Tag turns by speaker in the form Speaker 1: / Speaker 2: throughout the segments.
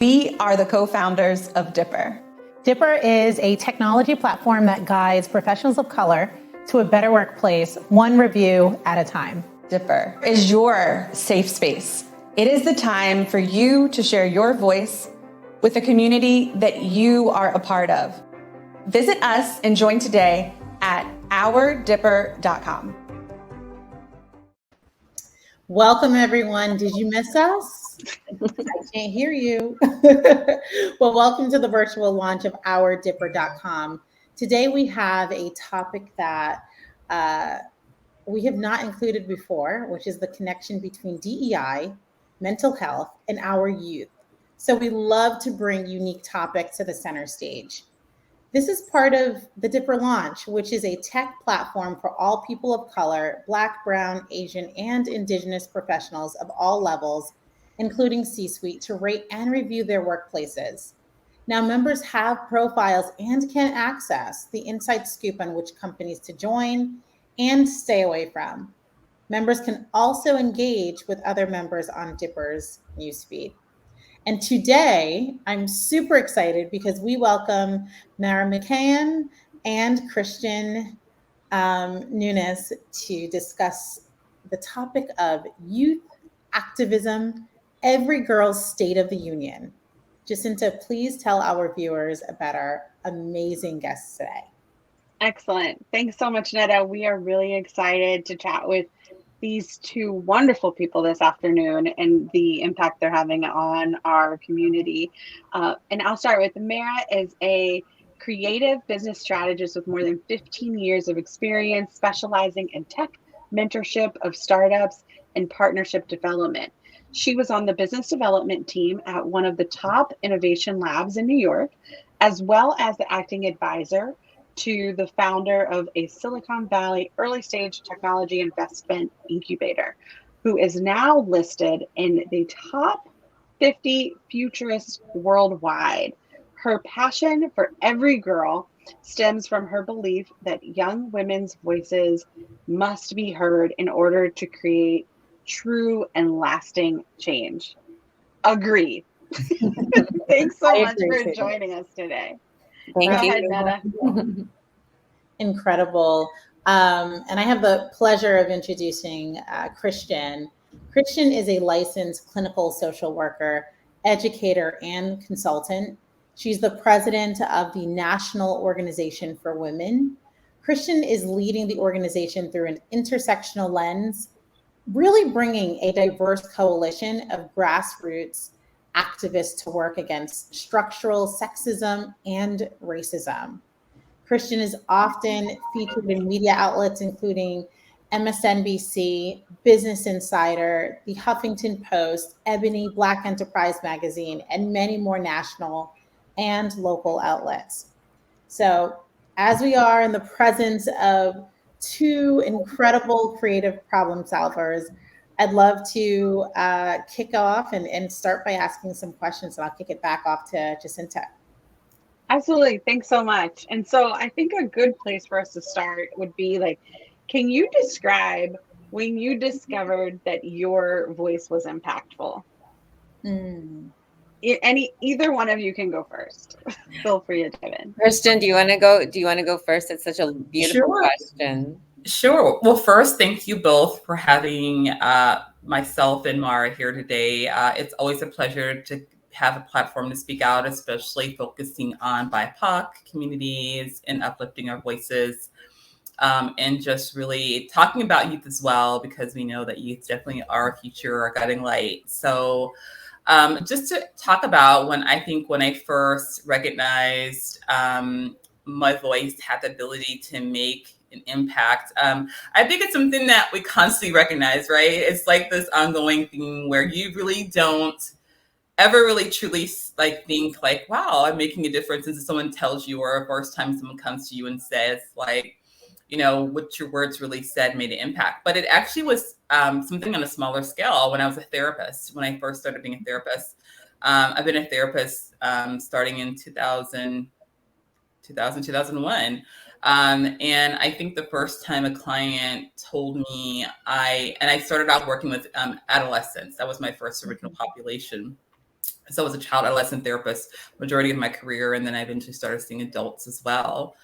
Speaker 1: We are the co-founders of Dipper.
Speaker 2: Dipper is a technology platform that guides professionals of color to a better workplace, one review at a time.
Speaker 1: Dipper is your safe space. It is the time for you to share your voice with a community that you are a part of. Visit us and join today at ourdipper.com.
Speaker 2: Welcome, everyone. Did you miss us? I can't hear you. Well, welcome to the virtual launch of ourdipper.com. Today, we have a topic that we have not included before, which is the connection between DEI, mental health, and our youth. So we love to bring unique topics to the center stage. This is part of the Dipper launch, which is a tech platform for all people of color, Black, Brown, Asian, and Indigenous professionals of all levels, including C-suite, to rate and review their workplaces. Now, members have profiles and can access the inside scoop on which companies to join and stay away from. Members can also engage with other members on Dipper's newsfeed. And today, I'm super excited because we welcome Mara McCann and Christian Nunes to discuss the topic of youth activism, every girl's state of the union. Jacinta, please tell our viewers about our amazing guests today.
Speaker 3: Excellent. Thanks so much, Netta. We are really excited to chat with these two wonderful people this afternoon and the impact they're having on our community. And I'll start with Mara is a creative business strategist with more than 15 years of experience specializing in tech, mentorship of startups, and partnership development. She was on the business development team at one of the top innovation labs in New York, as well as the acting advisor to the founder of a Silicon Valley early stage technology investment incubator, who is now listed in the top 50 futurists worldwide. Her passion for every girl stems from her belief that young women's voices must be heard in order to create true and lasting change. Agreed. Thanks so much for joining us today.
Speaker 4: Thank you.
Speaker 3: Go ahead, Netta.
Speaker 2: Incredible. And I have the pleasure of introducing Christian. Christian is a licensed clinical social worker, educator, and consultant. She's the president of the National Organization for Women. Christian is leading the organization through an intersectional lens, really bringing a diverse coalition of grassroots activists to work against structural sexism and racism. Christian is often featured in media outlets including MSNBC, Business Insider, The Huffington Post, Ebony, Black Enterprise Magazine, and many more national and local outlets. So as we are in the presence of two incredible creative problem solvers, I'd love to kick off and start by asking some questions, and I'll kick it back off to Jacinta.
Speaker 3: Absolutely. Thanks so much. And so I think a good place for us to start would be like, can you describe when you discovered that your voice was impactful? Either one of you can go first. Feel free to dive in.
Speaker 4: Christian, do you want to go first? It's such a beautiful question.
Speaker 5: Sure. Well, first, thank you both for having myself and Mara here today. It's always a pleasure to have a platform to speak out, especially focusing on BIPOC communities and uplifting our voices, and just really talking about youth as well, because we know that youth definitely are our future, our guiding light. So just to talk about when I first recognized my voice had the ability to make an impact. I think it's something that we constantly recognize, right? It's like this ongoing thing where you really don't ever really truly like think like, wow, I'm making a difference until someone tells you, or first time someone comes to you and says like, you know, what your words really said made an impact. But it actually was something on a smaller scale when I was a therapist, when I first started being a therapist. I've been a therapist starting in 2001. And I think the first time a client told me I started out working with adolescents. That was my first original population. So I was a child adolescent therapist majority of my career, and then I eventually started seeing adults as well.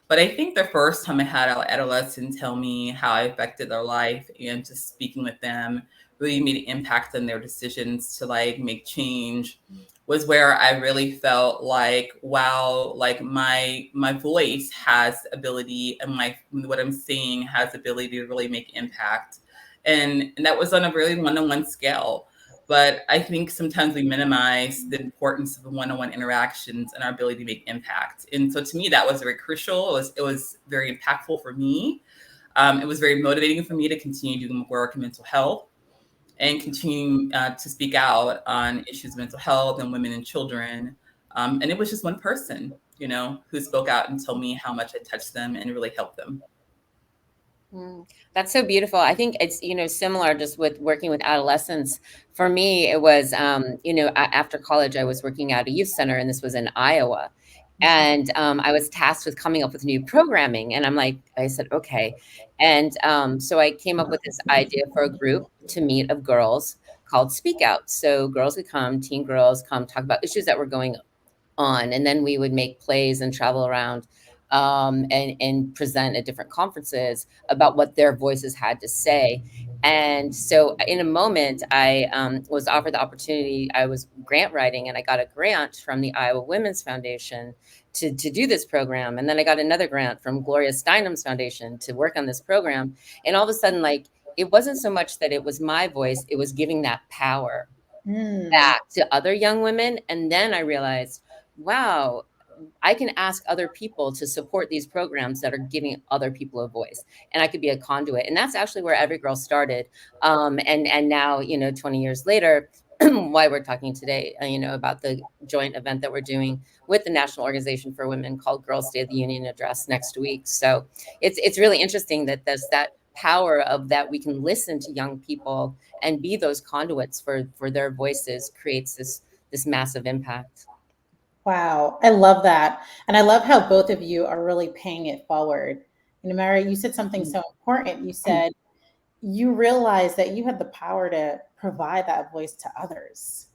Speaker 5: But I think the first time I had an adolescent tell me how I affected their life and just speaking with them really made an impact on their decisions to like make change was where I really felt like, wow, like my voice has ability, and my what I'm saying has ability to really make impact. And that was on a really one-on-one scale. But I think sometimes we minimize the importance of the one-on-one interactions and our ability to make impact. And so to me, that was very crucial. It was very impactful for me. It was very motivating for me to continue doing work in mental health and continue to speak out on issues of mental health and women and children. And it was just one person, who spoke out and told me how much it touched them and really helped them.
Speaker 4: That's so beautiful. I think it's, similar just with working with adolescents. For me, it was, after college, I was working at a youth center, and this was in Iowa. And I was tasked with coming up with new programming. And I said, okay. And so I came up with this idea for a group to meet of girls called Speak Out. So girls would come, teen girls come talk about issues that were going on. And then we would make plays and travel around and present at different conferences about what their voices had to say. And so in a moment, I was offered the opportunity. I was grant writing, and I got a grant from the Iowa Women's Foundation to do this program. And then I got another grant from Gloria Steinem's foundation to work on this program. And all of a sudden, it wasn't so much that it was my voice, it was giving that power back to other young women. And then I realized, wow, I can ask other people to support these programs that are giving other people a voice, and I could be a conduit. And that's actually where Every Girl started. And now, 20 years later, why we're talking today, about the joint event that we're doing with the National Organization for Women called Girls State of the Union Address next week. So it's really interesting that there's that power of that we can listen to young people and be those conduits for their voices creates this massive impact.
Speaker 2: Wow, I love that. And I love how both of you are really paying it forward. Mary, you said something so important. You said you realized that you had the power to provide that voice to others,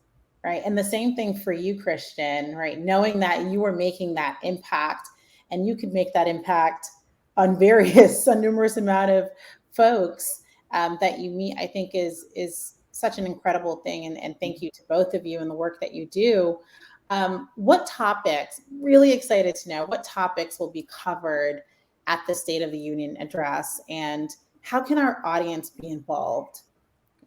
Speaker 2: right? And the same thing for you, Christian, right? Knowing that you were making that impact and you could make that impact on a numerous amount of folks that you meet, I think is such an incredible thing. And thank you to both of you and the work that you do. What topics, really excited to know, what topics will be covered at the State of the Union address, and how can our audience be involved?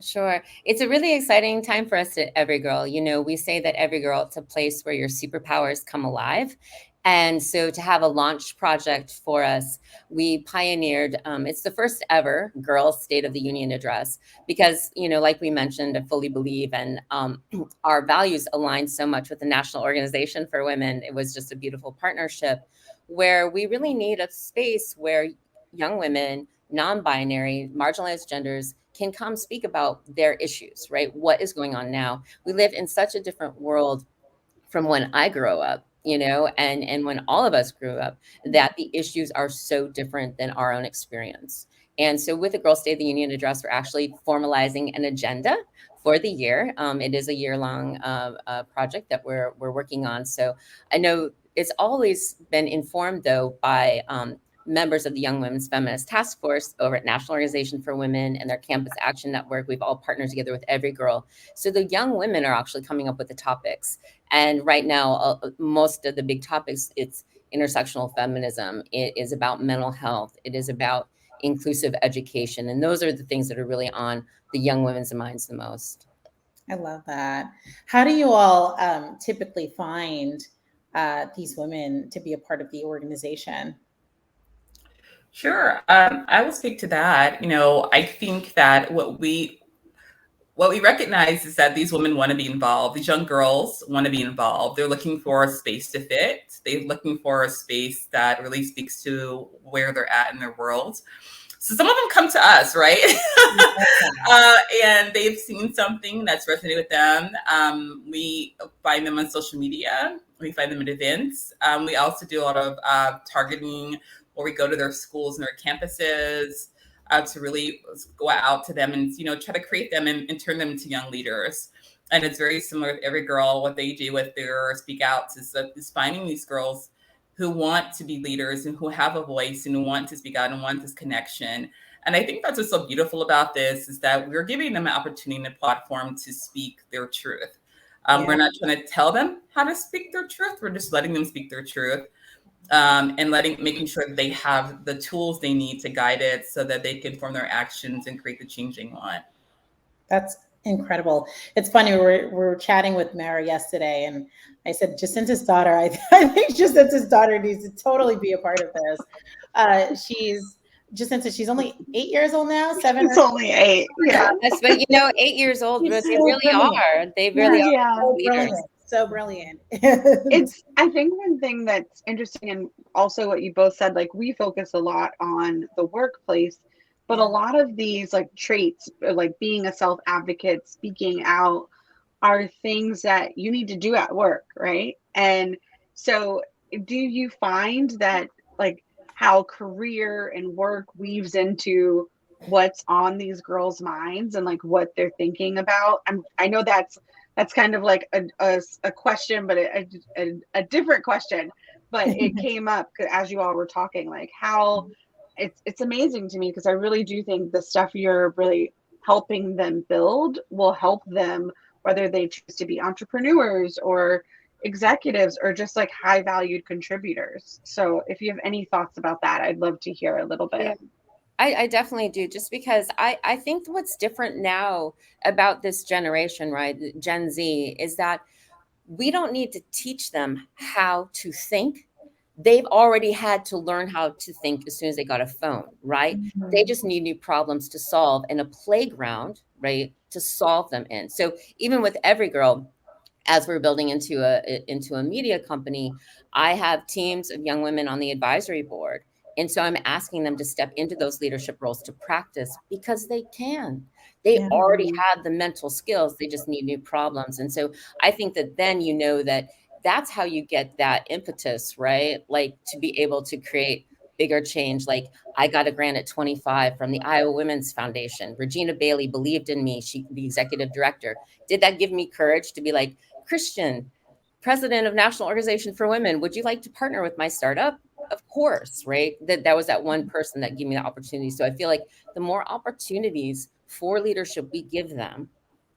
Speaker 4: Sure. It's a really exciting time for us at Every Girl. We say that Every Girl, it's a place where your superpowers come alive. And so to have a launch project for us, we pioneered, it's the first ever Girls State of the Union address, because, like we mentioned, I fully believe, and our values align so much with the National Organization for Women. It was just a beautiful partnership where we really need a space where young women, non-binary, marginalized genders can come speak about their issues, right? What is going on now? We live in such a different world from when I grew up, and when all of us grew up, that the issues are so different than our own experience. And so with the Girls State of the Union address, we're actually formalizing an agenda for the year. It is a year-long project that we're working on. So I know it's always been informed, though, by members of the Young Women's Feminist Task Force over at National Organization for Women and their Campus Action Network. We've all partnered together with Every Girl. So the young women are actually coming up with the topics. And right now, most of the big topics, it's intersectional feminism. It is about mental health. It is about inclusive education. And those are the things that are really on the young women's minds the most.
Speaker 2: I love that. How do you all typically find these women to be a part of the organization?
Speaker 5: Sure. I will speak to that. I think that what we recognize is that these women want to be involved. These young girls want to be involved. They're looking for a space to fit. They're looking for a space that really speaks to where they're at in their world. So some of them come to us, right? And they've seen something that's resonated with them. We find them on social media. We find them at events. We also do a lot of targeting, where we go to their schools and their campuses to really go out to them and try to create them and turn them into young leaders. And it's very similar with every girl. What they do with their speak outs is finding these girls who want to be leaders and who have a voice and who want to speak out and want this connection. And I think that's what's so beautiful about this is that we're giving them an opportunity and a platform to speak their truth. We're not trying to tell them how to speak their truth. We're just letting them speak their truth, and making sure that they have the tools they need to guide it so that they can form their actions and create the change they want.
Speaker 2: That's incredible. It's funny, we were chatting with Mara yesterday, and I said, Jacinta's daughter, I think Jacinta's daughter needs to totally be a part of this. Jacinta, she's only 8 years old now, 7.
Speaker 3: It's only 8. Yeah.
Speaker 4: Yes, but 8 years old, but they really are. They really are
Speaker 2: So
Speaker 4: leaders.
Speaker 2: brilliant. So brilliant.
Speaker 3: I think one thing that's interesting, and also what you both said, like we focus a lot on the workplace, but a lot of these like traits, like being a self-advocate, speaking out, are things that you need to do at work, right? And so do you find that like how career and work weaves into what's on these girls' minds and like what they're thinking about? I know that's kind of like a question, but a different question. But it came up as you all were talking, like how it's amazing to me because I really do think the stuff you're really helping them build will help them, whether they choose to be entrepreneurs or executives or just like high valued contributors. So if you have any thoughts about that, I'd love to hear a little bit.
Speaker 4: Yeah. I definitely do, just because I think what's different now about this generation, right, Gen Z, is that we don't need to teach them how to think. They've already had to learn how to think as soon as they got a phone, right?
Speaker 2: Mhm.
Speaker 4: They just need new problems to solve and a playground, right, to solve them in. So even with Every Girl, as we're building into a media company, I have teams of young women on the advisory board. And so I'm asking them to step into those leadership roles to practice because they can. They already have the mental skills. They just need new problems. And so I think that then that that's how you get that impetus, right? Like to be able to create bigger change. Like I got a grant at 25 from the Iowa Women's Foundation. Regina Bailey believed in me. She, the executive director. Did that give me courage to be like, Christian, president of National Organization for Women, would you like to partner with my startup? Of course, right? That was that one person that gave me the opportunity. So I feel like the more opportunities for leadership we give them,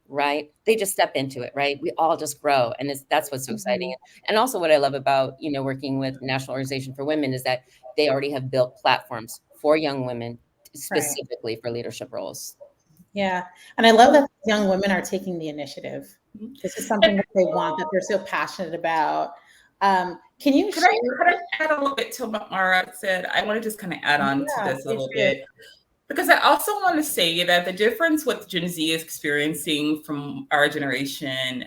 Speaker 4: right, they just step into it, right? We all just grow, and that's what's so exciting. And also, what I love about working with National Organization for Women is that they already have built platforms for young women specifically for leadership roles.
Speaker 2: Yeah, and I love that young women are taking the initiative. This is something that they want, that they're so passionate about. Can you
Speaker 5: Could I add a little bit to what Mara said? I want to just kind of add on to this a little bit, because I also want to say that the difference what Gen Z is experiencing from our generation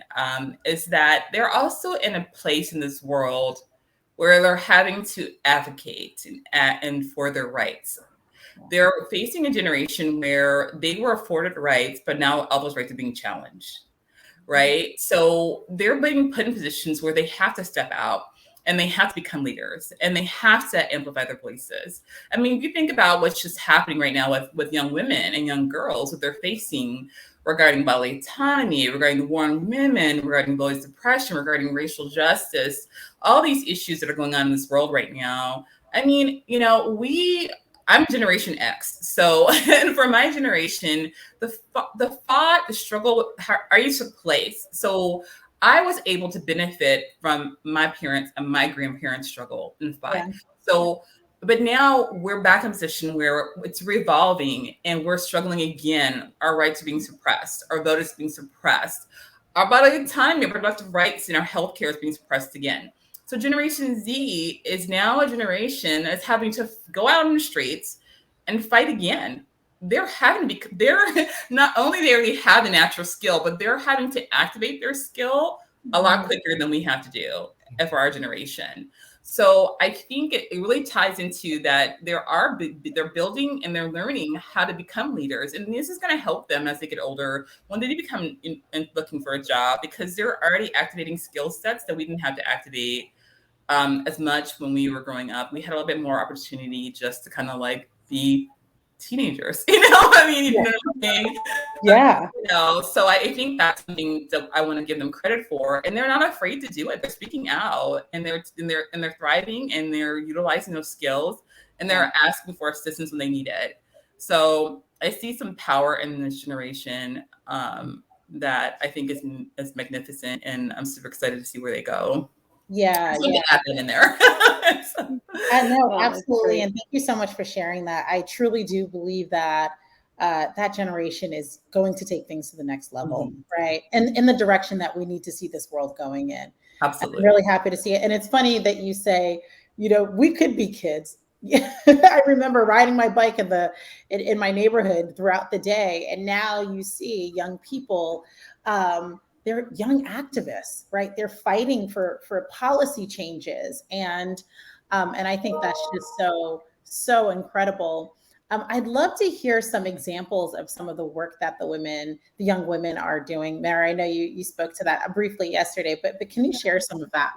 Speaker 5: is that they're also in a place in this world where they're having to advocate and for their rights. They're facing a generation where they were afforded rights, but now all those rights are being challenged, right? So they're being put in positions where they have to step out and they have to become leaders and they have to amplify their voices. I mean, if you think about what's just happening right now with young women and young girls, what they're facing regarding bodily autonomy, regarding the war on women, regarding boys' depression, regarding racial justice, all these issues that are going on in this world right now. I mean, I'm Generation X. So and for my generation, the struggle used to place. So I was able to benefit from my parents and my grandparents' struggle in fight. Yeah. So, but now we're back in a position where it's revolving and we're struggling again. Our rights are being suppressed. Our vote is being suppressed. Our bodily autonomy, our reproductive rights, and our healthcare is being suppressed again. So Generation Z is now a generation that's having to go out on the streets and fight again. They're not only they already have the natural skill, but they're having to activate their skill a lot quicker than we have to do for our generation. So I think it really ties into that they're building and they're learning how to become leaders. And this is going to help them as they get older when they become looking for a job, because they're already activating skill sets that we didn't have to activate as much when we were growing up. We had a little bit more opportunity just to kind of like be teenagers, I mean, you know what I'm saying?
Speaker 2: Yeah.
Speaker 5: So I think that's something that I want to give them credit for, and they're not afraid to do it. They're speaking out, and they're thriving, and they're utilizing those skills, and they're asking for assistance when they need it. So I see some power in this generation that I think is magnificent, and I'm super excited to see where they go.
Speaker 2: Yeah.
Speaker 5: Yeah. Add that in there.
Speaker 2: I know,
Speaker 3: Oh, that's
Speaker 2: absolutely.
Speaker 3: great.
Speaker 2: And thank you so much for sharing that. I truly do believe that that generation is going to take things to the next level, right? And in the direction that we need to see this world going in.
Speaker 5: Absolutely.
Speaker 2: I'm really happy to see it. And it's funny that you say, we could be kids. I remember riding my bike in my neighborhood throughout the day. And now you see young people, they're young activists, right? They're fighting for policy changes. And I think that's just so incredible. I'd love to hear some examples of some of the work that the young women are doing. Mara, I know you spoke to that briefly yesterday, but can you share some of that?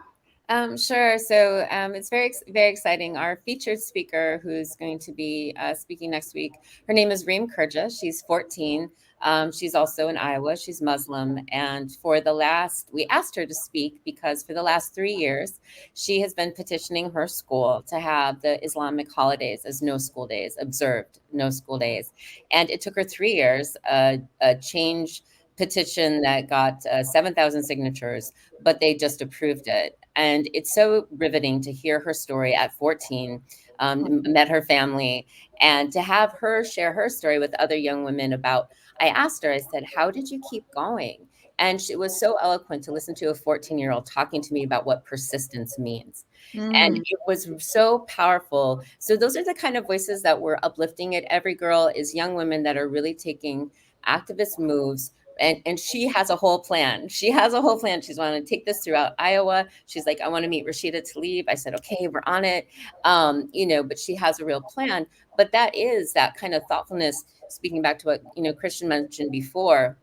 Speaker 4: Sure. So it's very, very exciting. Our featured speaker, who's going to be speaking next week, her name is Reem Kurja. She's 14. She's also in Iowa. She's Muslim. And we asked her to speak because for the last 3 years, she has been petitioning her school to have the Islamic holidays as no school days, observed no school days. And it took her 3 years, a change petition that got 7,000 signatures, but they just approved it. And it's so riveting to hear her story at 14, met her family, and to have her share her story with other young women about, I asked her, I said, how did you keep going? And she was so eloquent to listen to a 14-year-old talking to me about what persistence means. And it was so powerful. So those are the kind of voices that we're uplifting at Every Girl, is young women that are really taking activist moves. And she has a whole plan. She's wanting to take this throughout Iowa. She's like, I want to meet Rashida Tlaib. I said, okay, we're on it. But she has a real plan. But that is that kind of thoughtfulness, speaking back to what, Christian mentioned before.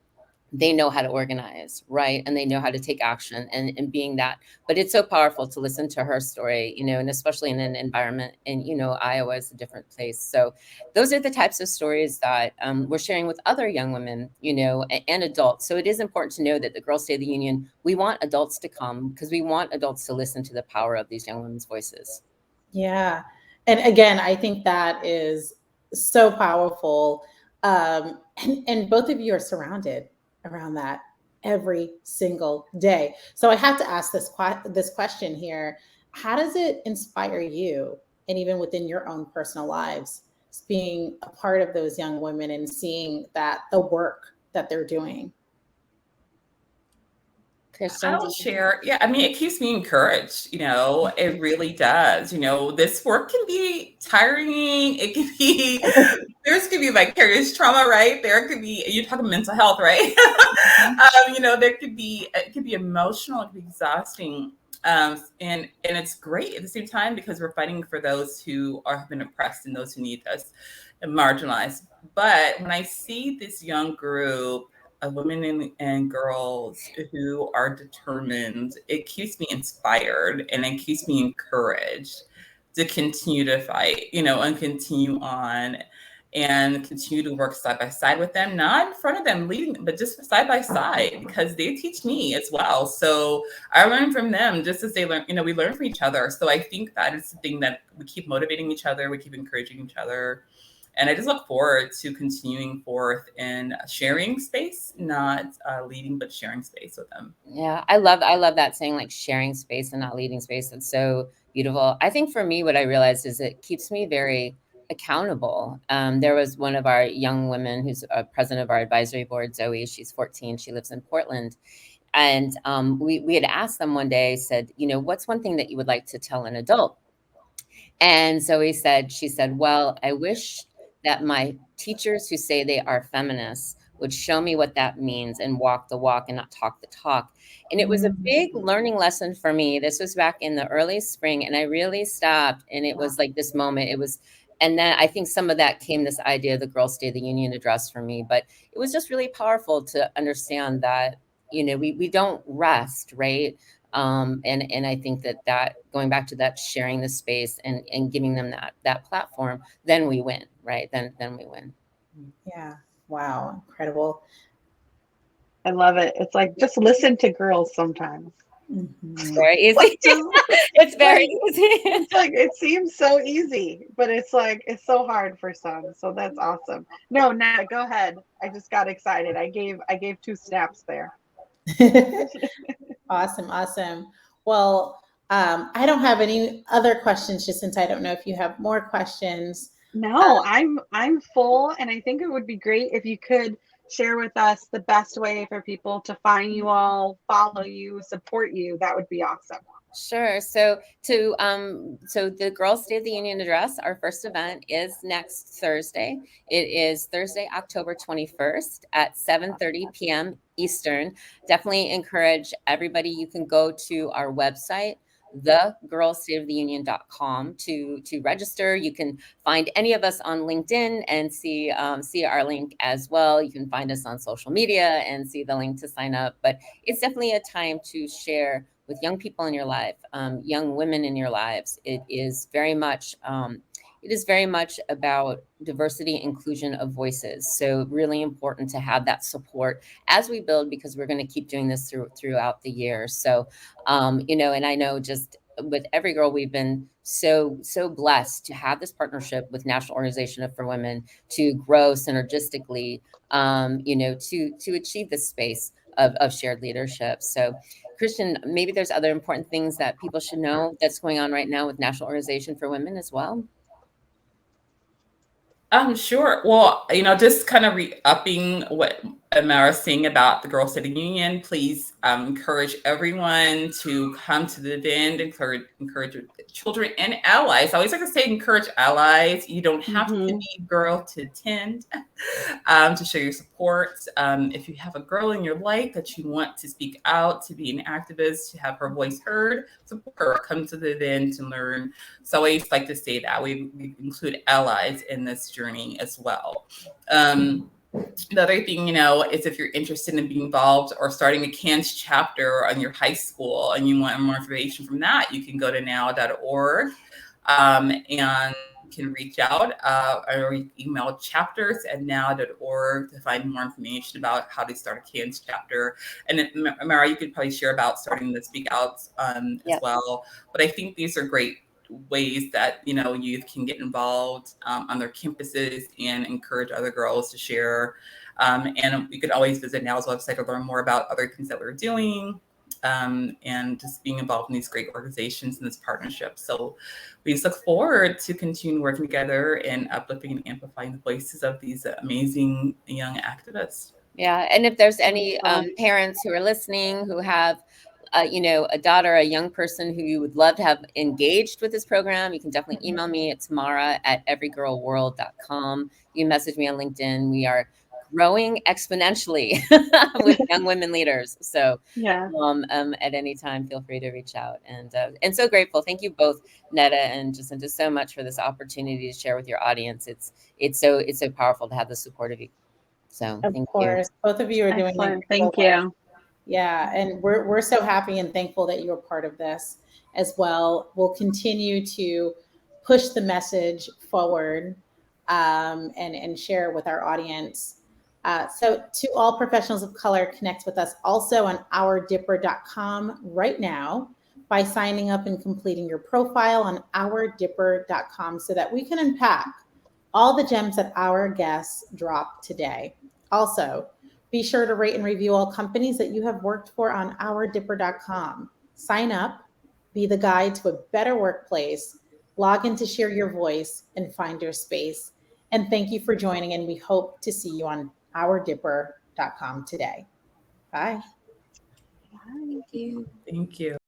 Speaker 4: They know how to organize, right? And they know how to take action and being that. But it's so powerful to listen to her story, and especially in an environment, and, Iowa is a different place. So those are the types of stories that we're sharing with other young women, and adults. So it is important to know that the Girls' State of the Union, we want adults to come because we want adults to listen to the power of these young women's voices.
Speaker 2: Yeah. And again, I think that is so powerful. And both of you are surrounded around that every single day. So I have to ask this question here. How does it inspire you, and even within your own personal lives, being a part of those young women and seeing that the work that they're doing?
Speaker 4: Christian,
Speaker 5: I'll share. Yeah, I mean, it keeps me encouraged. It really does. This work can be tiring. It can be, there's could be vicarious trauma, right? There could be, you're talking mental health, right? It could be emotional, it could be exhausting. And it's great at the same time because we're fighting for those who have been oppressed and those who need us and marginalized. But when I see this young group of women and girls who are determined, it keeps me inspired and it keeps me encouraged to continue to fight, and continue on and continue to work side by side with them, not in front of them leading, but just side by side, because they teach me as well. So I learn from them just as they learn, we learn from each other. So I think that is the thing that we keep motivating each other. We keep encouraging each other. And I just look forward to continuing forth in sharing space, not leading, but sharing space with them.
Speaker 4: Yeah, I love that saying, like sharing space and not leading space. It's so beautiful. I think for me, what I realized is it keeps me very accountable. There was one of our young women who's president of our advisory board, Zoe. She's 14. She lives in Portland. And we had asked them one day, said, what's one thing that you would like to tell an adult? And Zoe said, well, I wish that my teachers who say they are feminists would show me what that means and walk the walk and not talk the talk. And it was a big learning lesson for me. This was back in the early spring, and I really stopped. And it was like this moment. And then I think some of that came this idea of the Girls' State of the Union address for me. But it was just really powerful to understand that, we don't rest, right? And I think that going back to that, sharing the space and giving them that platform, then we win, right, then we win.
Speaker 2: Yeah. Wow. Incredible.
Speaker 3: I love it. It's like just listen to girls sometimes.
Speaker 4: It's
Speaker 2: Mhm.
Speaker 4: very easy.
Speaker 3: Like, just,
Speaker 4: It's very
Speaker 3: like,
Speaker 4: easy.
Speaker 3: it's like it seems so easy, but it's like it's so hard for some. So that's awesome. No, Nat, go ahead. I just got excited. I gave 2 snaps there.
Speaker 2: Awesome. Awesome. Well, I don't have any other questions, just since I don't know if you have more questions.
Speaker 3: No, I'm full, and I think it would be great if you could share with us the best way for people to find you all, follow you, support you. That would be awesome.
Speaker 4: Sure. So the Girls State of the Union address, our first event is next Thursday. It is Thursday, October 21st at 7:30 p.m. Eastern. Definitely encourage everybody. You can go to our website, thegirlsstateoftheunion.com to register. You can find any of us on LinkedIn and see our link as well. You can find us on social media and see the link to sign up. But it's definitely a time to share with young people in your life, young women in your lives. It is very much about diversity, inclusion of voices. So really important to have that support as we build, because we're going to keep doing this throughout the year. So, and I know just with Every Girl, we've been so blessed to have this partnership with National Organization for Women to grow synergistically, to achieve this space of shared leadership. So, Christian, maybe there's other important things that people should know that's going on right now with National Organization for Women as well.
Speaker 5: Sure. Well, just kind of re-upping what Amara was saying about the Girls City Union, please encourage everyone to come to the event, encourage children and allies. I always like to say encourage allies. You don't have to be a girl to attend, to show your support. If you have a girl in your life that you want to speak out, to be an activist, to have her voice heard, support her, come to the event and learn. So I always like to say that we include allies in this journey as well. The other thing, is if you're interested in being involved or starting a CANS chapter on your high school and you want more information from that, you can go to now.org and you can reach out or email chapters@now.org to find more information about how to start a CANS chapter. And then, Amara, you could probably share about starting the Speak Out as well. But I think these are great ways that youth can get involved on their campuses and encourage other girls to share. And you could always visit NOW's website to learn more about other things that we're doing, and just being involved in these great organizations and this partnership. So we just look forward to continue working together and uplifting and amplifying the voices of these amazing young activists.
Speaker 4: Yeah, and if there's any parents who are listening who have a daughter, a young person who you would love to have engaged with this program, you can definitely email me at tamara@everygirlworld.com. You can message me on LinkedIn. We are growing exponentially with young women leaders. So
Speaker 3: Yeah.
Speaker 4: At any time, feel free to reach out. And so grateful. Thank you both, Netta and Jacinta, so much for this opportunity to share with your audience. It's so powerful to have the support of you. So
Speaker 2: Of
Speaker 4: thank
Speaker 2: course, both of you are doing
Speaker 3: Excellent.
Speaker 2: incredible
Speaker 3: Thank you.
Speaker 2: work. Yeah, and we're so happy and thankful that you're part of this as well. We'll continue to push the message forward, and share with our audience. So to all professionals of color, connect with us also on ourdipper.com right now by signing up and completing your profile on ourdipper.com so that we can unpack all the gems that our guests drop today. Also, be sure to rate and review all companies that you have worked for on ourdipper.com. Sign up, be the guide to a better workplace, log in to share your voice, and find your space. And thank you for joining, and we hope to see you on ourdipper.com today. Bye.
Speaker 4: Thank you.
Speaker 5: Thank you.